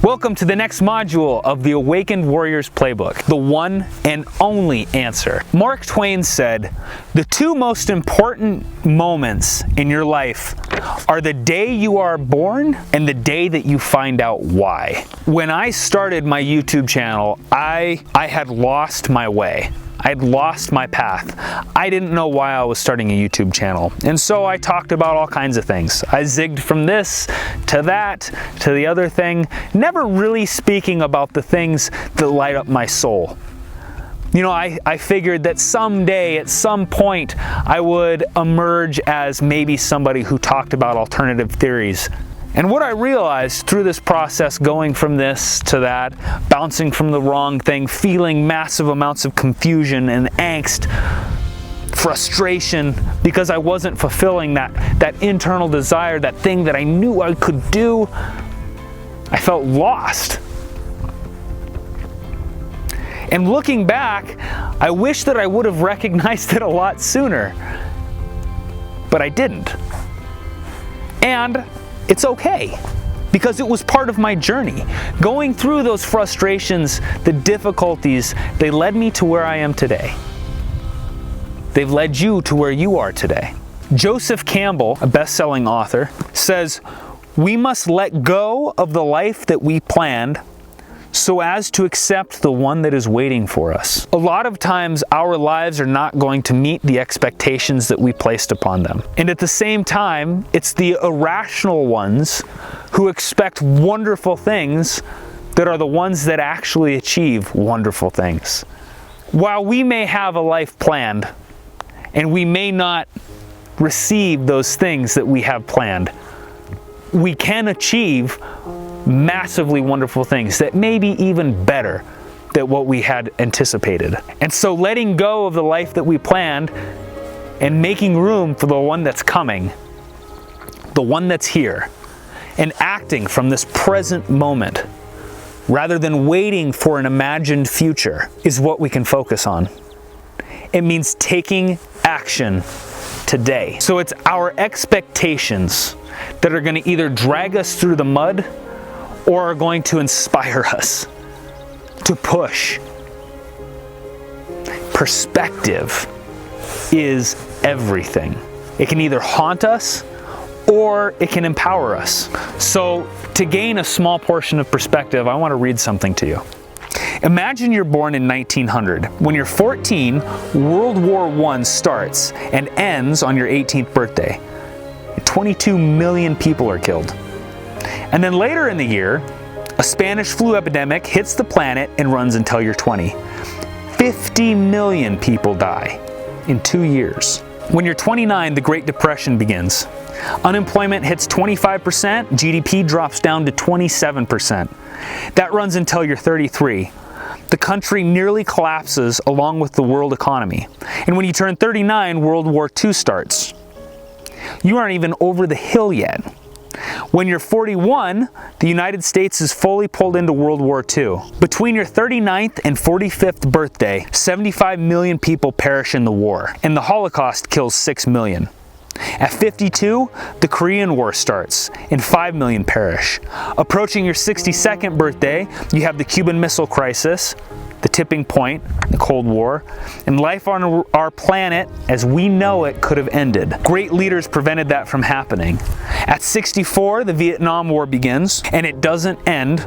Welcome to the next module of the Awakened Warriors Playbook, the one and only answer. Mark Twain said, "The two most important moments in your life are the day you are born and the day that you find out why." When I started my YouTube channel, I had lost my way. I had lost my path. I didn't know why I was starting a YouTube channel. And so I talked about all kinds of things. I zigged from this to that to the other thing, never really speaking about the things that light up my soul. You know, I figured that someday, at some point, I would emerge as maybe somebody who talked about alternative theories. And what I realized through this process, going from this to that, bouncing from the wrong thing, feeling massive amounts of confusion and angst, frustration, because I wasn't fulfilling that internal desire, that thing that I knew I could do, I felt lost. And looking back, I wish that I would have recognized it a lot sooner, but I didn't. And it's okay, because it was part of my journey. Going through those frustrations, the difficulties, they led me to where I am today. They've led you to where you are today. Joseph Campbell, a best-selling author, says, "We must let go of the life that we planned so as to accept the one that is waiting for us." A lot of times our lives are not going to meet the expectations that we placed upon them. And at the same time, it's the irrational ones who expect wonderful things that are the ones that actually achieve wonderful things. While we may have a life planned and we may not receive those things that we have planned, we can achieve massively wonderful things that may be even better than what we had anticipated. And so letting go of the life that we planned and making room for the one that's coming, the one that's here, and acting from this present moment rather than waiting for an imagined future is what we can focus on. It means taking action today. So it's our expectations that are going to either drag us through the mud or are going to inspire us to push. Perspective is everything. It can either haunt us or it can empower us. So to gain a small portion of perspective, I want to read something to you. Imagine you're born in 1900. When you're 14, World War I starts and ends on your 18th birthday. 22 million people are killed. And then later in the year, a Spanish flu epidemic hits the planet and runs until you're 20. 50 million people die in 2 years. When you're 29, the Great Depression begins. Unemployment hits 25%, GDP drops down to 27%. That runs until you're 33. The country nearly collapses along with the world economy. And when you turn 39, World War II starts. You aren't even over the hill yet. When you're 41, the United States is fully pulled into World War II. Between your 39th and 45th birthday, 75 million people perish in the war, and the Holocaust kills 6 million. At 52, the Korean War starts, and 5 million perish. Approaching your 62nd birthday, you have the Cuban Missile Crisis, the tipping point, the Cold War, and life on our planet as we know it could have ended. Great leaders prevented that from happening. At 64, the Vietnam War begins, and it doesn't end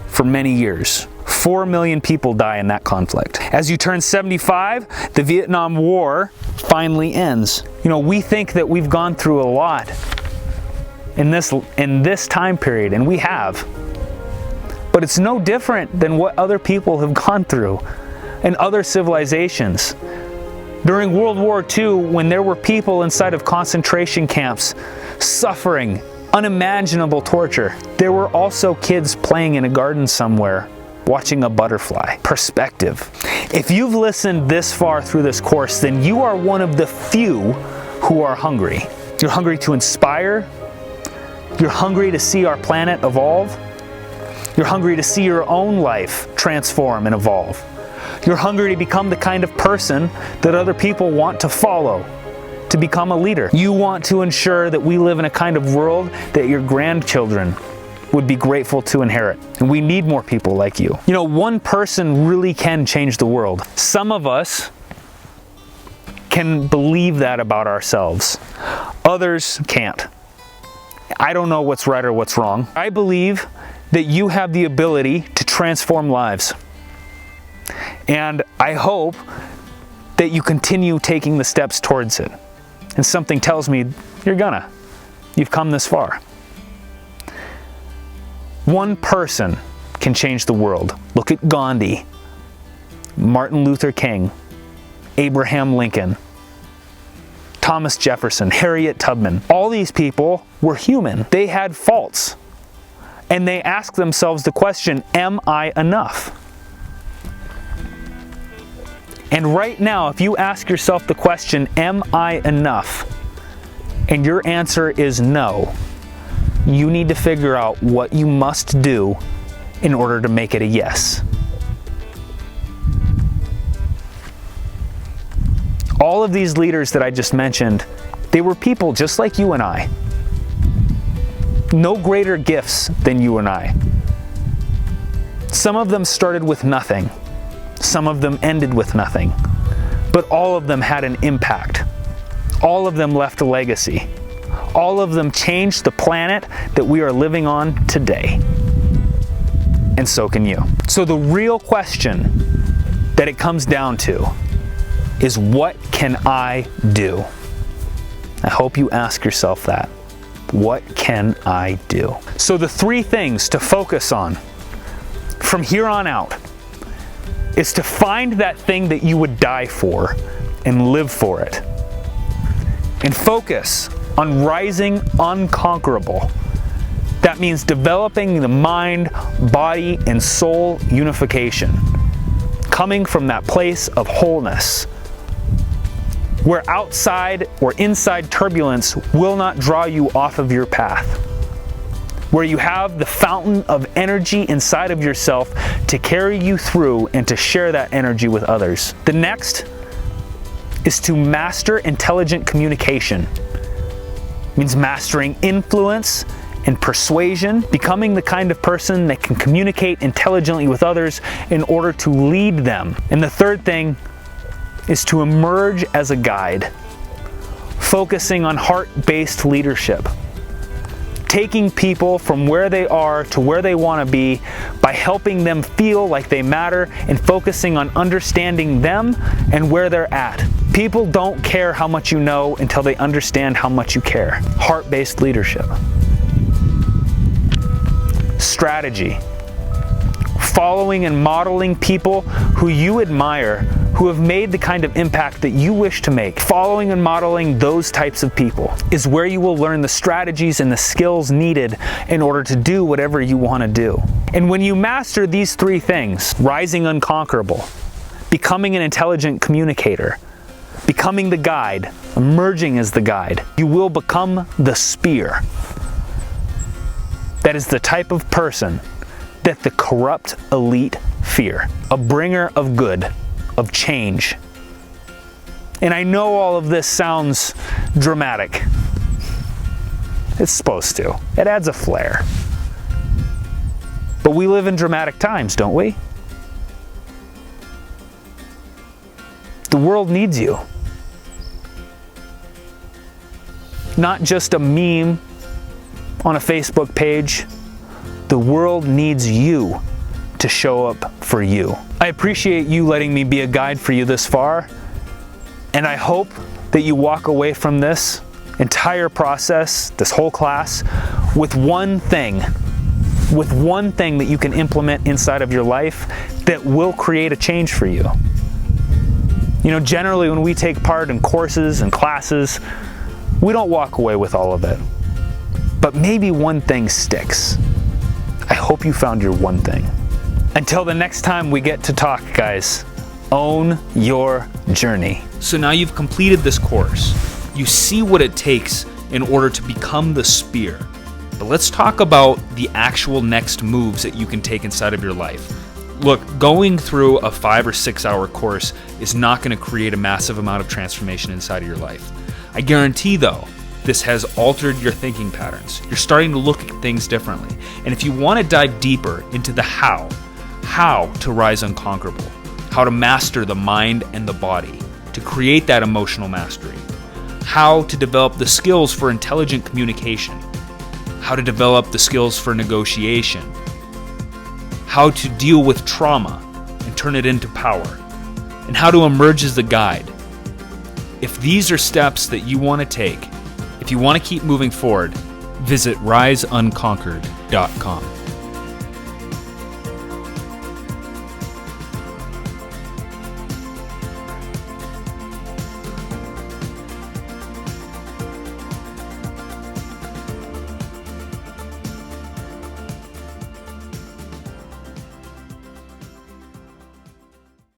for many years. 4 million people die in that conflict. As you turn 75, the Vietnam War finally ends. You know, we think that we've gone through a lot in this time period, and we have. But it's no different than what other people have gone through in other civilizations. During World War II, when there were people inside of concentration camps suffering unimaginable torture, there were also kids playing in a garden somewhere, watching a butterfly. Perspective. If you've listened this far through this course, then you are one of the few who are hungry. You're hungry to inspire. You're hungry to see our planet evolve. You're hungry to see your own life transform and evolve. You're hungry to become the kind of person that other people want to follow, to become a leader. You want to ensure that we live in a kind of world that your grandchildren would be grateful to inherit. And we need more people like you. You know, one person really can change the world. Some of us can believe that about ourselves. Others can't. I don't know what's right or what's wrong. I believe that you have the ability to transform lives. And I hope that you continue taking the steps towards it. And something tells me you're gonna. You've come this far. One person can change the world. Look at Gandhi, Martin Luther King, Abraham Lincoln, Thomas Jefferson, Harriet Tubman. All these people were human. They had faults. And they asked themselves the question, am I enough? And right now, if you ask yourself the question, am I enough? And your answer is no, you need to figure out what you must do in order to make it a yes. All of these leaders that I just mentioned, they were people just like you and I. No greater gifts than you and I. Some of them started with nothing. Some of them ended with nothing. But all of them had an impact. All of them left a legacy. All of them changed the planet that we are living on today. And so can you. So the real question that it comes down to is, what can I do? I hope you ask yourself that. What can I do? So the 3 things to focus on from here on out is to find that thing that you would die for and live for it. And focus on rising unconquerable. That means developing the mind, body, and soul unification. Coming from that place of wholeness, where outside or inside turbulence will not draw you off of your path. Where you have the fountain of energy inside of yourself to carry you through and to share that energy with others. The next is to master intelligent communication. It means mastering influence and persuasion, becoming the kind of person that can communicate intelligently with others in order to lead them. And the third thing is to emerge as a guide, focusing on heart-based leadership, taking people from where they are to where they want to be by helping them feel like they matter and focusing on understanding them and where they're at. People don't care how much you know until they understand how much you care. Heart-based leadership. Strategy. Following and modeling people who you admire, who have made the kind of impact that you wish to make. Following and modeling those types of people is where you will learn the strategies and the skills needed in order to do whatever you want to do. And when you master these 3 things, rising unconquerable, becoming an intelligent communicator, becoming the guide, emerging as the guide, you will become the spear. That is the type of person that the corrupt elite fear. A bringer of good, of change. And I know all of this sounds dramatic. It's supposed to. It adds a flair. But we live in dramatic times, don't we? The world needs you. Not just a meme on a Facebook page. The world needs you to show up for you. I appreciate you letting me be a guide for you this far, and I hope that you walk away from this entire process, this whole class, with one thing that you can implement inside of your life that will create a change for you. You know, generally when we take part in courses and classes, we don't walk away with all of it. But maybe one thing sticks. I hope you found your one thing. Until the next time we get to talk, guys, own your journey. So now you've completed this course. You see what it takes in order to become the spear. But let's talk about the actual next moves that you can take inside of your life. Look, going through a 5 or 6 hour course is not going to create a massive amount of transformation inside of your life. I guarantee, though, this has altered your thinking patterns. You're starting to look at things differently. And if you want to dive deeper into the how to rise unconquerable, how to master the mind and the body, to create that emotional mastery, how to develop the skills for intelligent communication, how to develop the skills for negotiation, how to deal with trauma and turn it into power, and how to emerge as the guide. If these are steps that you want to take, if you want to keep moving forward, visit riseunconquered.com.